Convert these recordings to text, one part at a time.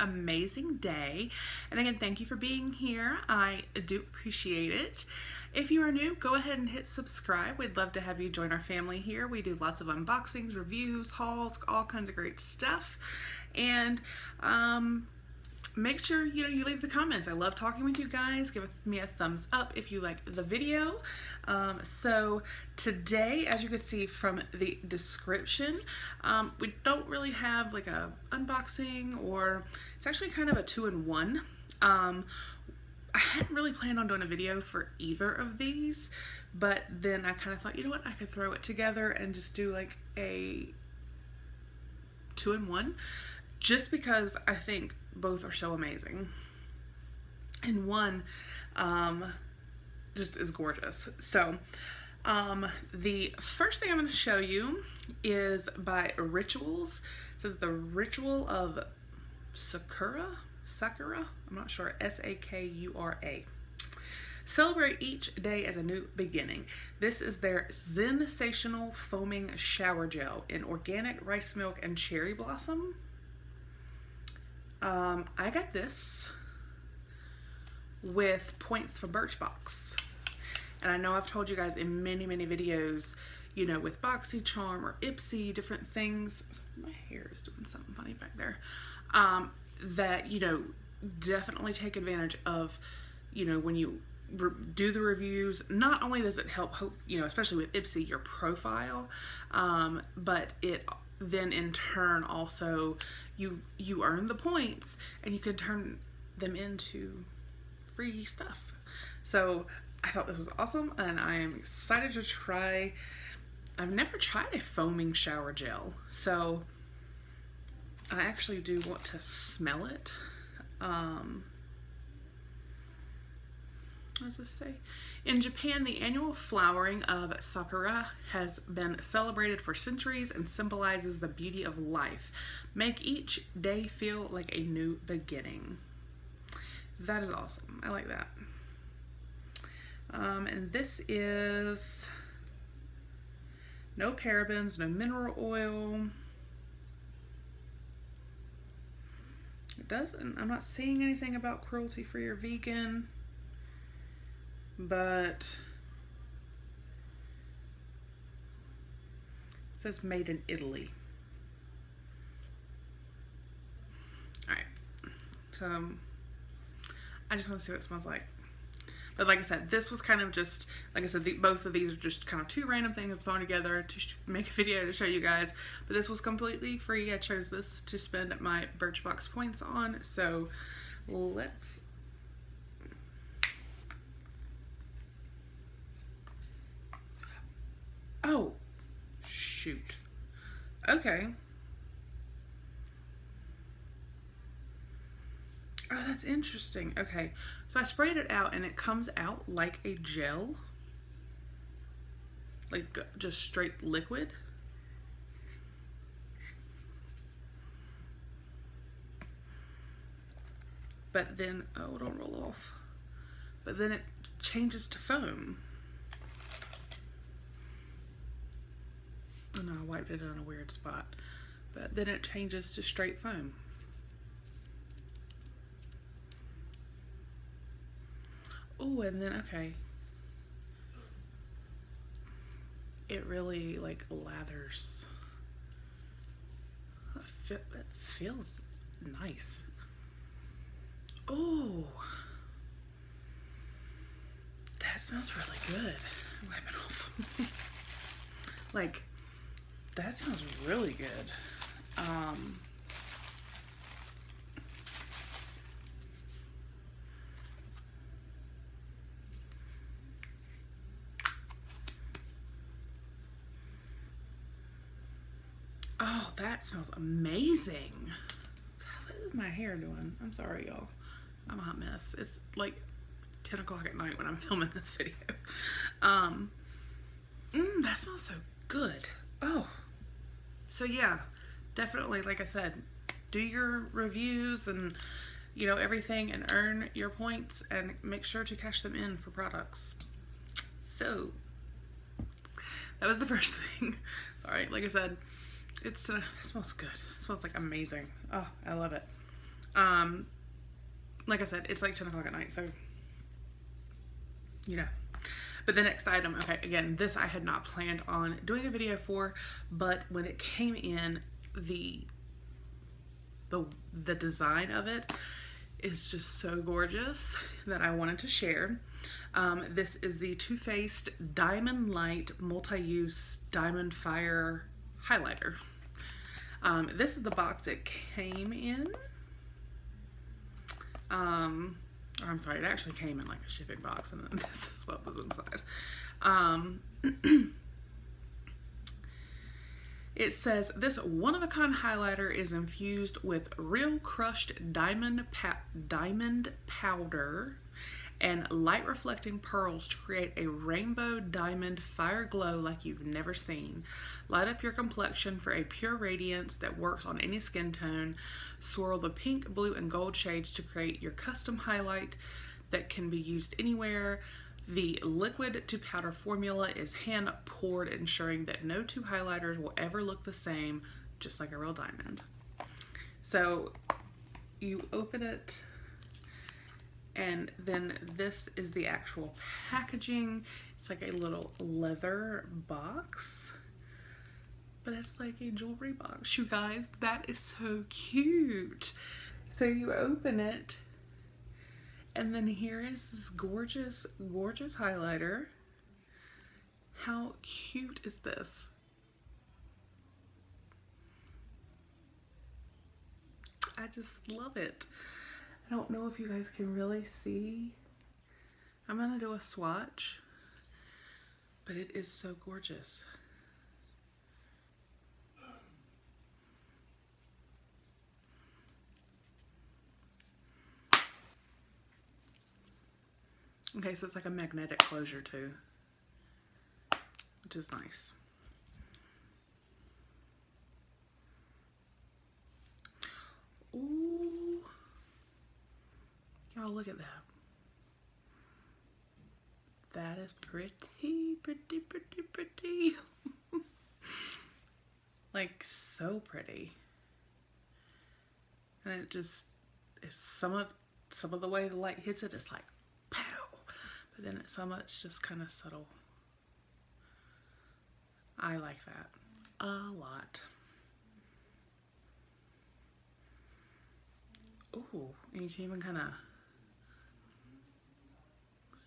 amazing day. And again, thank you for being here. I do appreciate it. If you are new, go ahead and hit subscribe. We'd love to have you join our family here. We do lots of unboxings, reviews, hauls, all kinds of great stuff. And make sure you leave the comments. I love talking with you guys. Give me a thumbs up if you like the video. So today, as you can see from the description, we don't really have like a unboxing, or it's actually kind of a two-in-one. I hadn't really planned on doing a video for either of these, but then I kind of thought, you know what, I could throw it together and just do like a two-in-one, just because I think both are so amazing. And one just is gorgeous. So the first thing I'm going to show you is by Rituals. It says the Ritual of Sakura. I'm not sure. Sakura. Celebrate each day as a new beginning. This is their Sensational Foaming Shower Gel in organic rice milk and cherry blossom. I got this with points for Birchbox. And I know I've told you guys in many videos, with BoxyCharm or Ipsy, different things. My hair is doing something funny back there. That, definitely take advantage of, when you do the reviews. Not only does it help, especially with Ipsy, your profile, but it then in turn also, you earn the points and you can turn them into free stuff. So I thought this was awesome, and I am excited to try. I've never tried a foaming shower gel, so I actually do want to smell it. What does this say? In Japan, the annual flowering of Sakura has been celebrated for centuries and symbolizes the beauty of life. Make each day feel like a new beginning. That is awesome. I like that. And this is no parabens, no mineral oil. It doesn't, I'm not seeing anything about cruelty-free or vegan, but it says made in Italy. Alright, so I just want to see what it smells like. But like I said, this was kind of just, like I said, both of these are just kind of two random things thrown together to make a video to show you guys. But this was completely free. I chose this to spend my Birchbox points on. So let's... Oh, shoot. Okay. Oh, that's interesting. Okay, so I sprayed it out and it comes out like a gel, like just straight liquid. But then, oh, don't roll off. But then it changes to foam. Oh no, I wiped it on a weird spot. But then it changes to straight foam. Oh, and then, okay, it really like lathers. It feels nice. Oh, that smells really good. Wipe it off. Like, that smells really good. Oh, that smells amazing. What is my hair doing? I'm sorry, y'all. I'm a hot mess. It's like 10 o'clock at night when I'm filming this video. That smells so good. Oh, so yeah, definitely, like I said, do your reviews and everything, and earn your points, and make sure to cash them in for products. So that was the first thing. Alright, like I said, it smells good. It smells like amazing. Oh, I love it. Like I said, it's like 10 o'clock at night, so, you know. But the next item, okay, again, this I had not planned on doing a video for, but when it came in, the design of it is just so gorgeous that I wanted to share. This is the Too Faced Diamond Light Multi-Use Diamond Fire Highlighter. This is the box it came in. I'm sorry, it actually came in like a shipping box, and then this is what was inside. It says, this one-of-a-kind highlighter is infused with real crushed diamond powder and light reflecting pearls to create a rainbow diamond fire glow like you've never seen. Light up your complexion for a pure radiance that works on any skin tone. Swirl the pink, blue, and gold shades to create your custom highlight that can be used anywhere. The liquid to powder formula is hand poured, ensuring that no two highlighters will ever look the same, just like a real diamond. So you open it, and then this is the actual packaging. It's like a little leather box, but it's like a jewelry box, you guys. That is so cute. So you open it, and then here is this gorgeous, gorgeous highlighter. How cute is this? I just love it. I don't know if you guys can really see. I'm gonna do a swatch, but it is so gorgeous. Okay, so it's like a magnetic closure too, which is nice. Ooh, y'all look at that. That is pretty, pretty, pretty, pretty. Like, so pretty. And it just is some of the way the light hits it, it's like pow. But then some of it's just kind of subtle. I like that a lot. Ooh, and you can even kind of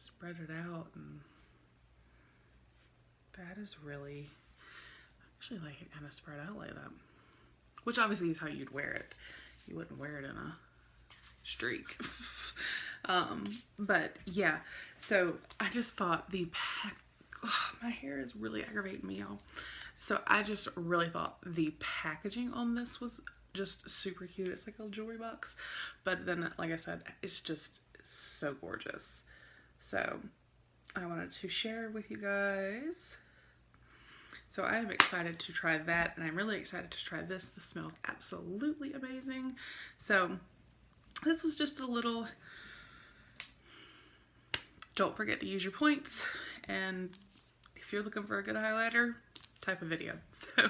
spread it out, and that is really, I actually like it kind of spread out like that. Which obviously is how you'd wear it. You wouldn't wear it in a streak. But yeah, so I just thought my hair is really aggravating me, y'all. So I just really thought the packaging on this was just super cute. It's like a jewelry box, but then, like I said, it's just so gorgeous. So I wanted to share with you guys. So I am excited to try that, and I'm really excited to try this. This smells absolutely amazing. So this was just a little, don't forget to use your points, and if you're looking for a good highlighter, type of video. So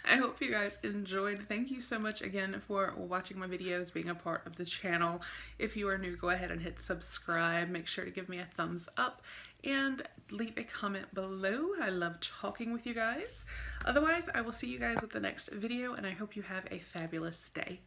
I hope you guys enjoyed. Thank you so much again for watching my videos, being a part of the channel. If you are new, go ahead and hit subscribe. Make sure to give me a thumbs up and leave a comment below. I love talking with you guys. Otherwise, I will see you guys with the next video, and I hope you have a fabulous day.